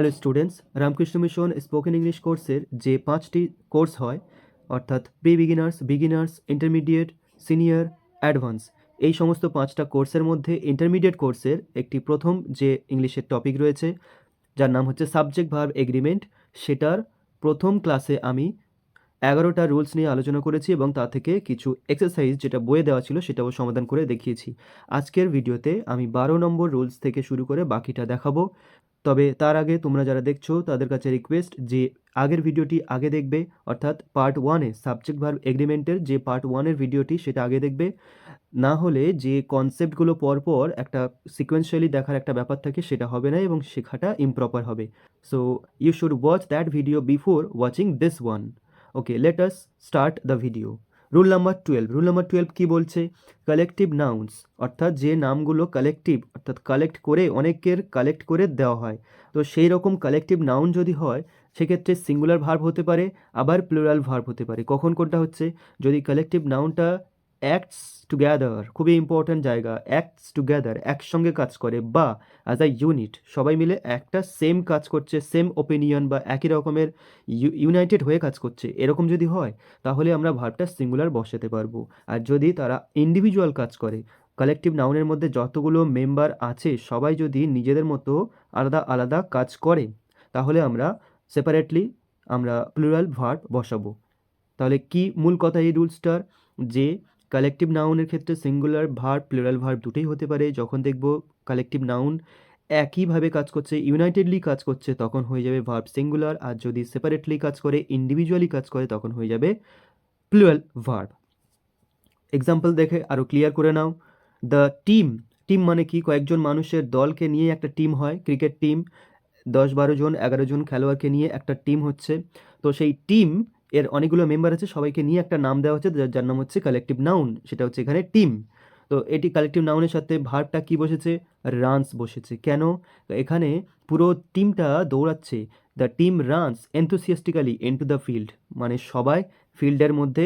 Hello students, Ramakrishna mission spoken English কোর্সের যে 5টি কোর্স হয় অর্থাৎ pre beginners, beginners, intermediate, senior, advance, এই সমস্ত 5টা কোর্সের মধ্যে ইন্টারমিডিয়েট কোর্সের একটি প্রথম যে ইংলিশের টপিক রয়েছে যার নাম হচ্ছে সাবজেক্ট ভার্ব এগ্রিমেন্ট, সেটার প্রথম ক্লাসে আমি 11টা রুলস নিয়ে আলোচনা করেছি এবং তা থেকে কিছু এক্সারসাইজ যেটা বইয়ে দেওয়া ছিল সেটাও সমাধান করে দেখিয়েছি। আজকের ভিডিওতে আমি 12 নম্বর রুলস থেকে শুরু করে বাকিটা দেখাবো। তবে তার আগে তোমরা যারা দেখছো তাদের কাছে রিকোয়েস্ট যে আগের ভিডিওটি আগে দেখবে, অর্থাৎ পার্ট 1-এ সাবজেক্ট ভার্ব এগ্রিমেন্টের যে পার্ট 1-এর ভিডিওটি সেটা আগে দেখবে। না হলে যে কনসেপ্টগুলো পরপর একটা সিকোয়েন্সিয়ালি দেখার একটা ব্যাপার থাকে সেটা হবে না এবং শেখাটা ইমপ্রপার হবে। So you should watch that video before watching this one. Okay, let us start the video. Rule number 12 কি বলছে? কালেকটিভ নাউন্স, অর্থাৎ যে নামগুলো কালেকটিভ অর্থাৎ কালেক্ট করে অনেকের কালেক্ট করে দেওয়া হয়, তো সেই রকম কালেকটিভ নাউন যদি হয় সেক্ষেত্রে সিঙ্গুলার ভার্ব হতে পারে, আবার প্লুরাল ভার্ব হতে পারে। কখন কোনটা হচ্ছে? যদি কালেকটিভ নাউনটা অ্যাক্টস টুগেদার, খুবই ইম্পর্ট্যান্ট জায়গা, অ্যাক্টস টুগেদার একসঙ্গে কাজ করে, বা অ্যাজ আ ইউনিট সবাই মিলে একটা সেম কাজ করছে, সেম ওপিনিয়ন বা একই রকমের ইউনাইটেড হয়ে কাজ করছে, এরকম যদি হয় তাহলে আমরা ভার্বটা সিঙ্গুলার বসাতে পারবো। আর যদি তারা ইন্ডিভিজুয়াল কাজ করে, কালেকটিভ নাউনের মধ্যে যতগুলো মেম্বার আছে সবাই যদি নিজেদের মতো আলাদা আলাদা কাজ করে তাহলে আমরা সেপারেটলি আমরা প্লুরাল ভার্ব বসাবো। তাহলে কি মূল কথা এই রুলসটার? যে কালেকটিভ নাউনের ক্ষেত্রে সিঙ্গুলার ভার্ব প্লুরাল ভার্ব দুটোই হতে পারে। যখন দেখব কালেকটিভ নাউন একইভাবে কাজ করছে, ইউনাইটেডলি কাজ করছে, তখন হয়ে যাবে ভার্ব সিঙ্গুলার। আর যদি সেপারেটলি কাজ করে, ইন্ডিভিজুয়ালি কাজ করে, তখন হয়ে যাবে প্লুরাল ভার্ব। এক্সাম্পল দেখে আরও ক্লিয়ার করে নাও। দ্য টিম, টিম মানে কি? কয়েকজন মানুষের দলকে নিয়ে একটা টিম হয়, ক্রিকেট টিম 10-12 জন 11 জন খেলোয়াড়কে নিয়ে একটা টিম হচ্ছে। তো সেই টিম এর অনেকগুলো মেম্বার আছে, সবাইকে নিয়ে একটা নাম দেওয়া হচ্ছে যার নাম হচ্ছে কালেকটিভ নাউন, সেটা হচ্ছে এখানে টিম। তো এটি কালেকটিভ নাউনের সাথে ভার্বটা কি বসেছে? রানস বসেছে। কেন? এখানে পুরো টিমটা দৌড়াচ্ছে। The team runs enthusiastically into the field, মানে সবাই ফিল্ডের মধ্যে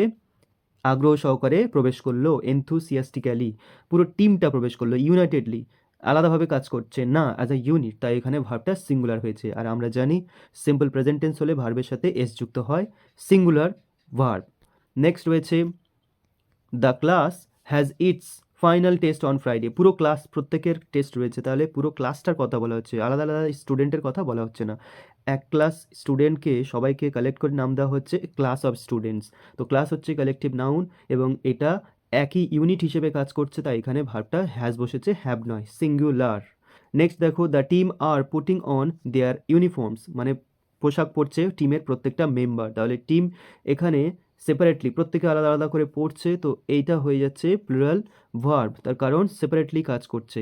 আগ্রহ সহকারে প্রবেশ করলো, এনথুসিয়াস্টিক্যালি পুরো টিমটা প্রবেশ করলো, ইউনাইটেডলি, আলাদাভাবে কাজ করছে না, অ্যাজ আ ইউনিট, তাই এখানে ভার্বটা সিঙ্গুলার হয়েছে। আর আমরা জানি সিম্পল প্রেজেন্ট টেন্স হলে ভার্বের সাথে এস যুক্ত হয়, সিঙ্গুলার ভার্ব। নেক্সট রয়েছে the class has its final test on Friday. পুরো ক্লাস, প্রত্যেকের টেস্ট রয়েছে, তাহলে পুরো ক্লাসটার কথা বলা হচ্ছে, আলাদা আলাদা স্টুডেন্টের কথা বলা হচ্ছে না। এক ক্লাস স্টুডেন্টকে সবাইকে কালেক্ট করে নাম দেওয়া হচ্ছে ক্লাস অফ স্টুডেন্টস। তো ক্লাস হচ্ছে কালেকটিভ নাউন এবং এটা একই ইউনিট হিসেবে কাজ করছে, তাই এখানে ভার্বটা হ্যাজ বসেছে, হ্যাভ নয়, সিঙ্গুলার। নেক্সট দেখো, the team R putting on their uniforms, মানে পোশাক পরছে টিমের প্রত্যেকটা মেম্বার। তাহলে টিম এখানে সেপারেটলি প্রত্যেকে আলাদা আলাদা করে পড়ছে, তো এইটা হয়ে যাচ্ছে প্লুরাল ভার্ব, তার কারণ সেপারেটলি কাজ করছে।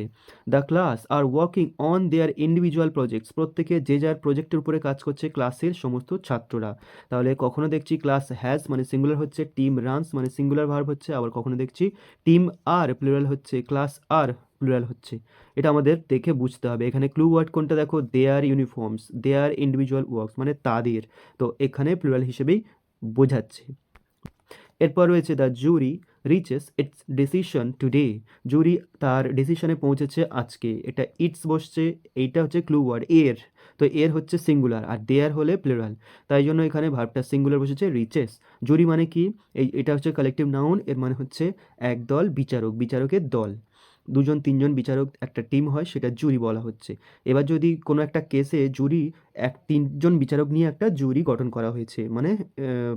The class are working on their individual projects, প্রত্যেকে যে যার প্রজেক্টের উপরে কাজ করছে ক্লাসের সমস্ত ছাত্ররা। তাহলে কখনো দেখছি ক্লাস হ্যাজ মানে সিঙ্গুলার হচ্ছে, টিম রানস মানে সিঙ্গুলার ভার্ব হচ্ছে, আবার কখনো দেখছি টিম আর প্লুরাল হচ্ছে, ক্লাস আর প্লুরাল হচ্ছে। এটা আমাদের দেখে বুঝতে হবে। এখানে ক্লু ওয়ার্ড কোনটা দেখো, their uniforms, their individual works মানে তাদের, তো এখানে প্লুরাল হিসেবেই বোঝাচ্ছে। এরপর রয়েছে the jury reaches its decision today, jury তার ডিসিশনে পৌঁছেছে আজকে, এটা ইটস বসছে, এইটা হচ্ছে ক্লু ওয়ার্ড এর, তো এর হচ্ছে সিঙ্গুলার আর দেয়ার হলে প্লুরাল, তাই জন্য এখানে ভার্বটা সিঙ্গুলার বসেছে, রিচেস। জুরি মানে কি? এটা হচ্ছে কালেকটিভ নাউন, এর মানে হচ্ছে এক দল বিচারক, বিচারকের দল, 2-3জন বিচারক একটা টিম হয়, সেটা জুরি বলা হচ্ছে। এবার যদি কোনো একটা কেসে জুরি 3জন বিচারক নিয়ে একটা জুরি গঠন করা হয়েছে, মানে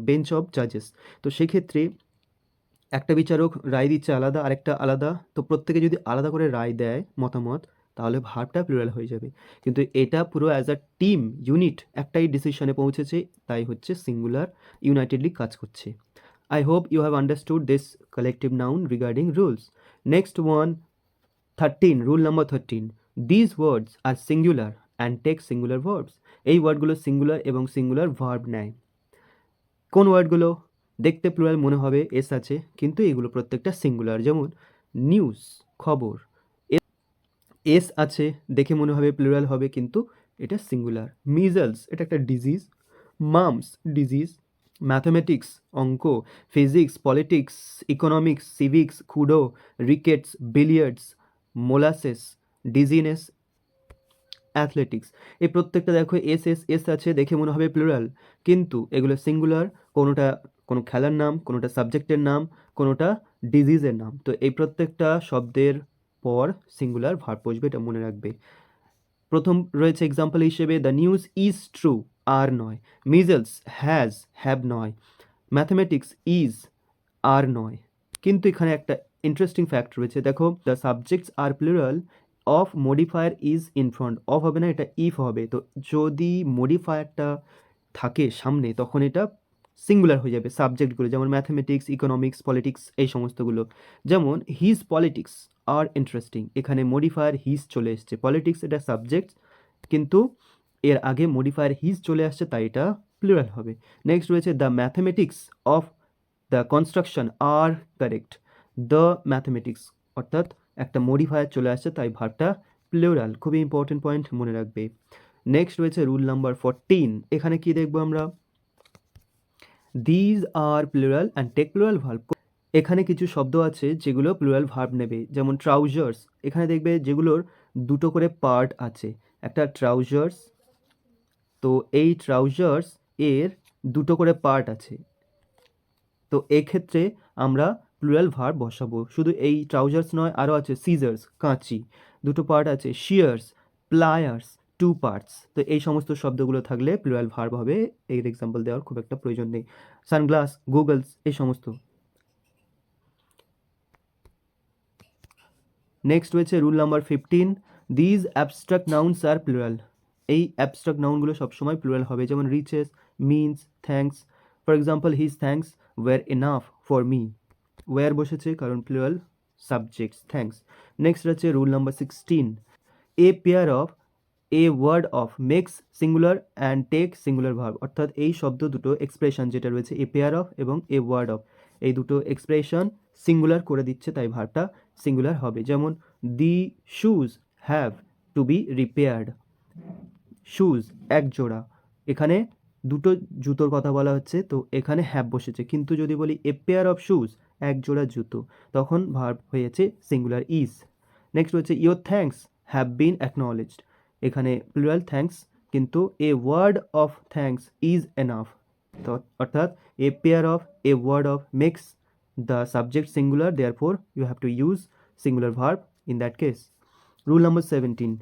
বেঞ্চ অফ জাজেস, তো সেক্ষেত্রে একটা বিচারক রায় দিচ্ছে আলাদা, আরেকটা আলাদা, তো প্রত্যেকে যদি আলাদা করে রায় দেয় মতামত, তাহলে ভার্বটা প্লুরাল হয়ে যাবে। কিন্তু এটা পুরো অ্যাজ আ টিম ইউনিট একটাই ডিসিশনে পৌঁছেছে, তাই হচ্ছে সিঙ্গুলার, ইউনাইটেডলি কাজ করছে। I hope you have understood this collective noun regarding rules. Next one, 13, rule number 13. These words are singular and take singular verbs. এই ওয়ার্ডগুলো সিঙ্গুলার এবং সিঙ্গুলার ভার্ব নেয়। কোন ওয়ার্ডগুলো? দেখতে প্লুরাল মনে হবে, এস আছে, কিন্তু এগুলো প্রত্যেকটা সিঙ্গুলার। যেমন নিউজ, খবর, এস আছে, দেখে মনে হবে প্লুরাল হবে, কিন্তু এটা সিঙ্গুলার। মিজলস, এটা একটা ডিজিজ। Mumps, disease. ম্যাথামেটিক্স, অঙ্ক। ফিজিক্স, পলিটিক্স, ইকোনমিক্স, সিভিক্স, খুডো, rickets, billiards, molasses, dizziness, athletics. এই প্রত্যেকটা দেখো এস এস এস আছে, দেখে মনে হবে প্লুরাল, কিন্তু এগুলো সিঙ্গুলার। কোনোটা কোনো খেলার নাম, কোনোটা সাবজেক্টের নাম, কোনোটা ডিজিজের নাম। তো এই প্রত্যেকটা শব্দের পর সিঙ্গুলার ভার্ব বসবে, এটা মনে রাখবে। প্রথম রয়েছে এক্সাম্পল হিসেবে the news is true, are নয়। মিজেলস হ্যাজ, হ্যাভ নয়। ম্যাথমেটিক্স ইজ, আর নয়। কিন্তু এখানে একটা ইন্টারেস্টিং ফ্যাক্ট রয়েছে, দেখো the subjects are plural of modifier is in front. Of হবে না, এটা ইফ হবে। তো যদি মডিফায়ারটা থাকে সামনে তখন এটা সিঙ্গুলার হয়ে যাবে সাবজেক্টগুলো, যেমন ম্যাথমেটিক্স, ইকোনমিক্স, পলিটিক্স, এই সমস্তগুলো। যেমন হিজ পলিটিক্স আর ইন্টারেস্টিং, এখানে মডিফায়ার হিজ চলে এসছে। পলিটিক্স এটা সাবজেক্ট, কিন্তু এর আগে মডিফায়ার হিজ চলে আসছে, তাই এটা প্লুরাল হবে। নেক্সট রয়েছে the mathematics of the construction are correct. The mathematics অর্থাৎ একটা মডিফায়ার চলে আসছে, তাই ভার্বটা প্লুরাল। খুবই ইম্পর্টেন্ট পয়েন্ট, মনে রাখবে। নেক্সট রয়েছে রুল নাম্বার 14। এখানে কি দেখবো আমরা, these are plural and take plural verb. এখানে কিছু শব্দ আছে যেগুলো প্লুরাল ভার্ব নেবে, যেমন ট্রাউজার্স। এখানে দেখবে যেগুলোর দুটো করে পার্ট আছে, একটা ট্রাউজার্স, তো এই ট্রাউজার্স এর দুটো করে পার্ট আছে। তো এক্ষেত্রে আমরা প্লুরাল ভার্ব বসাবো। শুধু এই ট্রাউজার্স নয়, আরও আছে সিজার্স, কাঁচি, দুটো পার্ট আছে। Shears, pliers, two parts. তো এই সমস্ত শব্দগুলো থাকলে প্লুরাল ভার্ব হবে। এর এক্সাম্পল দেওয়ার খুব একটা প্রয়োজন নেই। সানগ্লাস, গুগলস, এই সমস্ত। নেক্সট রয়েছে rule number 15। These abstract nouns are plural. এই অ্যাবস্ট্রাক্ট নাউনগুলো সবসময় প্লুরাল হবে, যেমন riches, means, thanks. For example his thanks were enough for me. Were বসেছে কারণ প্লুরাল সাবজেক্টস, থ্যাঙ্কস। নেক্সট রয়েছে rule number 16। A pair of, a word of makes singular and take singular verb. অর্থাৎ এই শব্দ দুটো expression যেটা রয়েছে এ pair of এবং এ ওয়ার্ড অফ, এই দুটো এক্সপ্রেশন সিঙ্গুলার করে দিচ্ছে, তাই ভার্বটা সিঙ্গুলার হবে। যেমন the shoes have to be repaired. Shoes এক জোড়া, এখানে দুটো জুতোর কথা বলা হচ্ছে, তো এখানে হ্যাভ বসেছে। কিন্তু যদি বলি এ পেয়ার অফ শুজ, এক জোড়া জুতো, তখন ভার্ব হয়েছে সিঙ্গুলার ইজ। নেক্সট হচ্ছে your thanks have been acknowledged. এখানে প্লুরাল থ্যাঙ্কস, কিন্তু a word of thanks is enough. তো অর্থাৎ a pair of, a word of makes the subject singular, therefore you have to use singular verb in that case. Rule number 17।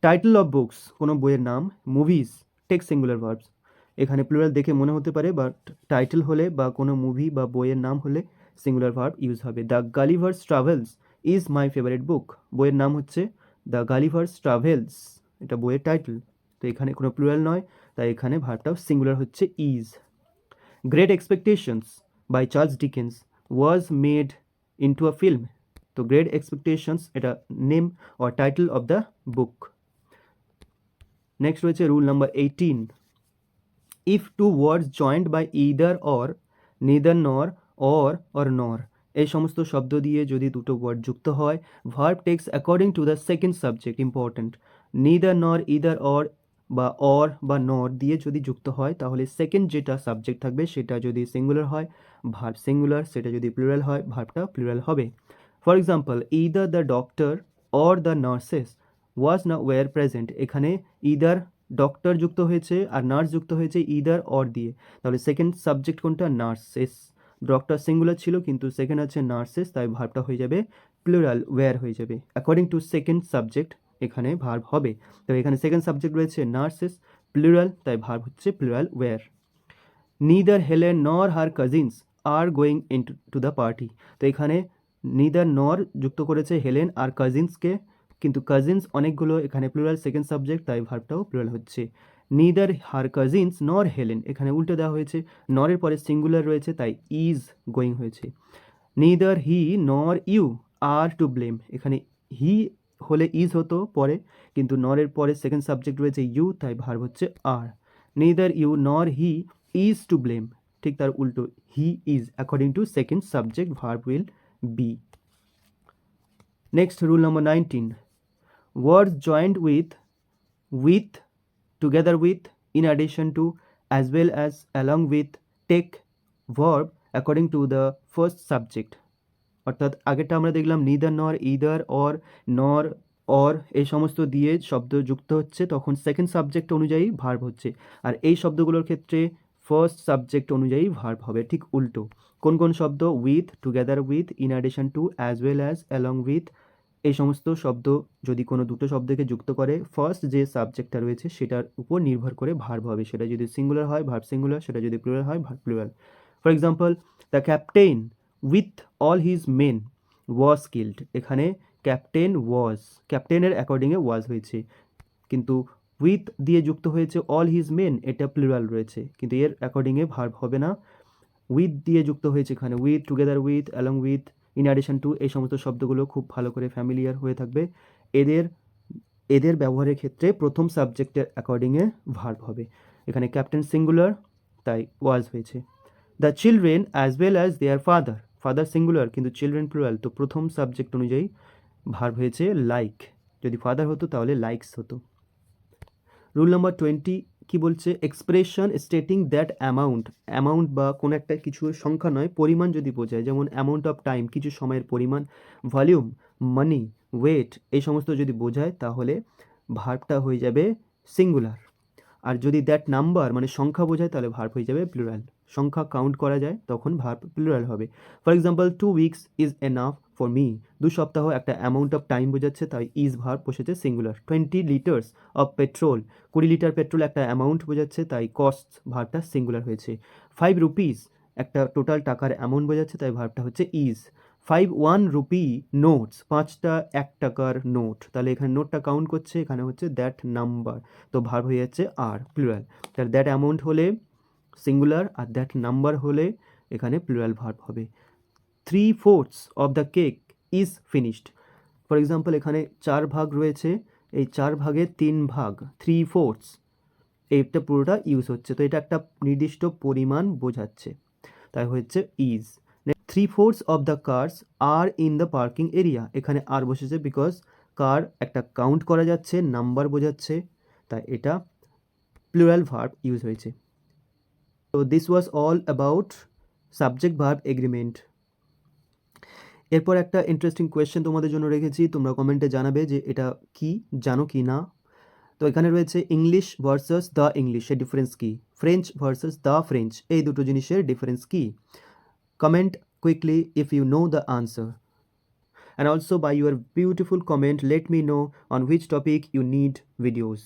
Title of books, কোনো বইয়ের নাম, movies take singular verbs. এখানে plural দেখে মনে হতে পারে, বাট টাইটেল হলে বা কোনো মুভি বা বইয়ের নাম হলে সিঙ্গুলার ভার্ব ইউজ হবে। The Gulliver's travels is my favourite বুক। বইয়ের নাম হচ্ছে দ্য গালিভার্স ট্রাভেলস, এটা বইয়ের টাইটেল, তো এখানে কোনো প্লুরাল নয়, তাই এখানে ভার্বটাও সিঙ্গুলার হচ্ছে is. Great expectations by Charles Dickens was made into a film. তো গ্রেট এক্সপেকটেশনস এটা name or title of the book. Next রয়েছে rule number 18। If two words joint by either or, neither nor, or nor, এই সমস্ত শব্দ দিয়ে যদি দুটো word যুক্ত হয়, verb takes according to the second subject. Important, neither nor, either or বা নর দিয়ে যদি যুক্ত হয়, তাহলে সেকেন্ড যেটা সাবজেক্ট থাকবে সেটা যদি সিঙ্গুলার হয় ভার্ব সিঙ্গুলার, সেটা যদি প্লুরাল হয় ভার্বটা প্লুরাল হবে। For example either the doctor or the nurses was না ওয়ার প্রেজেন্ট। এখানে ইদার ডক্টর যুক্ত হয়েছে আর নার্স যুক্ত হয়েছে ইদার অর দিয়ে, তাহলে সেকেন্ড সাবজেক্ট কোনটা, নার্সেস। ডক্টর সিঙ্গুলার ছিল কিন্তু সেকেন্ড আছে নার্সেস, তাই ভার্বটা হয়ে যাবে প্লুরাল, ওয়্যার হয়ে যাবে। অ্যাকর্ডিং টু সেকেন্ড সাবজেক্ট এখানে ভার্ব হবে। তো এখানে সেকেন্ড সাবজেক্ট রয়েছে নার্সেস, প্লুরাল, তাই ভার্ব হচ্ছে plural, were. Neither Helen nor her cousins are going into the party. তো এখানে নিদার নর যুক্ত করেছে হেলেন আর কাজিনসকে, কিন্তু কাজিনস অনেকগুলো, এখানে প্লুরাল সেকেন্ড সাবজেক্ট, তাই ভার্বটাও প্লুরাল হচ্ছে। নিদার হার কাজিনস নর হেলেন, এখানে উল্টে দেওয়া হয়েছে, নরের পরে সিঙ্গুলার রয়েছে তাই ইজ গোয়িং হয়েছে। নিদার হি নর ইউ আর টু ব্লেম, এখানে হি হলে ইজ হতো পরে, কিন্তু নরের পরে সেকেন্ড সাবজেক্ট রয়েছে ইউ, তাই ভার্ব হচ্ছে আর। নিদার ইউ নর হি ইজ টু ব্লেম, ঠিক তার উল্টো, he is, according to second subject verb will be. Next rule number 19। words joined with, together with, in addition to, as well as, along with, take verb according to the first subject। অর্থাৎ আগেরটা আমরা দেখলাম neither nor, either or, নর or এই সমস্ত দিয়ে শব্দ যুক্ত হচ্ছে তখন সেকেন্ড সাবজেক্ট অনুযায়ী ভার্ব হচ্ছে। আর এই শব্দগুলোর ক্ষেত্রে ফার্স্ট সাবজেক্ট অনুযায়ী ভার্ব হবে, ঠিক উল্টো। কোন কোন শব্দ? With, together with, in addition to, as well as, along with, এই সমস্ত শব্দ যদি কোনো দুটো শব্দকে যুক্ত করে ফার্স্ট যে সাবজেক্টটা রয়েছে সেটার উপর নির্ভর করে ভার্ব হবে। সেটা যদি সিঙ্গুলার হয় ভার্ব সিঙ্গুলার, সেটা যদি প্লুরাল হয় verb plural. For example, the captain with all his men was killed. এখানে ক্যাপ্টেন ওয়াজ, ক্যাপ্টেনের অ্যাকর্ডিংয়ে ওয়াজ হয়েছে, কিন্তু উইথ দিয়ে যুক্ত হয়েছে অল হিজ মেন, এটা প্লুরাল রয়েছে, কিন্তু এর অ্যাকর্ডিংয়ে ভার্ব হবে না। উইথ দিয়ে যুক্ত হয়েছে এখানে with, together with, along with, in addition to, এই সমস্ত শব্দগুলো খুব ভালো করে ফ্যামিলিয়ার হয়ে থাকবে। এদের এদের ব্যবহারের ক্ষেত্রে প্রথম সাবজেক্টের অ্যাকর্ডিংয়ে ভার্ব হবে। এখানে ক্যাপ্টেন সিঙ্গুলার, তাই ওয়াজ হয়েছে। The children as well as their father, father singular কিন্তু চিলড্রেন প্লুরাল, তো প্রথম সাবজেক্ট অনুযায়ী ভার্ব হয়েছে লাইক। যদি ফাদার হতো তাহলে লাইকস হতো। রুল নাম্বার 20 কি বলছে? Expression stating that amount, amount বা কোনো একটা কিছুর সংখ্যা নয়, পরিমাণ যদি বোঝায়, যেমন অ্যামাউন্ট অফ টাইম কিছু সময়ের পরিমাণ, ভলিউম, মানি, ওয়েট, এই সমস্ত যদি বোঝায় তাহলে ভার্বটা হয়ে যাবে সিঙ্গুলার। আর যদি দ্যাট নাম্বার মানে সংখ্যা বোঝায় তাহলে ভার্ব হয়ে যাবে প্লুরাল। সংখ্যা কাউন্ট করা যায় তখন ভার্ব প্লুরাল হবে। For example, 2 weeks is enough for me, 2 সপ্তাহ একটা অ্যামাউন্ট অফ টাইম বোঝাচ্ছে, তাই ইজ ভার্ব বসেছে singular. 20 litres of petrol, 20 litre petrol একটা অ্যামাউন্ট বোঝাচ্ছে, তাই কস্ট ভার্বটা সিঙ্গুলার হয়েছে। 5 রুপিস একটা টোটাল টাকার অ্যামাউন্ট বোঝাচ্ছে, তাই ভার্বটা হচ্ছে ইজ। 5 1 রুপি নোটস, 5টা 1 টাকার নোট, তাহলে এখানে নোটটা কাউন্ট করছে, এখানে হচ্ছে দ্যাট নাম্বার, তো ভার্ব হয়ে যাচ্ছে আর প্লুরাল। তাহলে দ্যাট অ্যামাউন্ট হলে সিঙ্গুলার আর দ্যাট নাম্বার হলে এখানে প্লুরাল ভার্ব হবে। 3/4 of the cake is finished. For example, এখানে 4 ভাগ রয়েছে, এই 4 ভাগের 3 ভাগ 3/4, এইটা পুরোটা ইউজ হচ্ছে, তো এটা একটা নির্দিষ্ট পরিমাণ বোঝাচ্ছে, তাই হচ্ছে is. 3/4 of the cars are in the parking area, এখানে আর বসেছে বিকজ কার একটা কাউন্ট করা যাচ্ছে, নাম্বার বোঝাচ্ছে, তাই এটা প্লুরাল ভার্ব ইউজ হয়েছে। তো this was all about subject verb agreement. এরপর একটা ইন্টারেস্টিং কোয়েশ্চেন তোমাদের জন্য রেখেছি, তোমরা কমেন্টে জানাবে যে এটা কি, জানো কি না। তো এখানে রয়েছে ইংলিশ ভার্সাস দ্য ইংলিশ, এর ডিফারেন্স কি? ফ্রেঞ্চ ভার্সাস দ্য ফ্রেঞ্চ, এই দুটো জিনিসের ডিফারেন্স কি? Comment quickly if you know the answer. And also by your beautiful comment, let me know on which topic you need videos.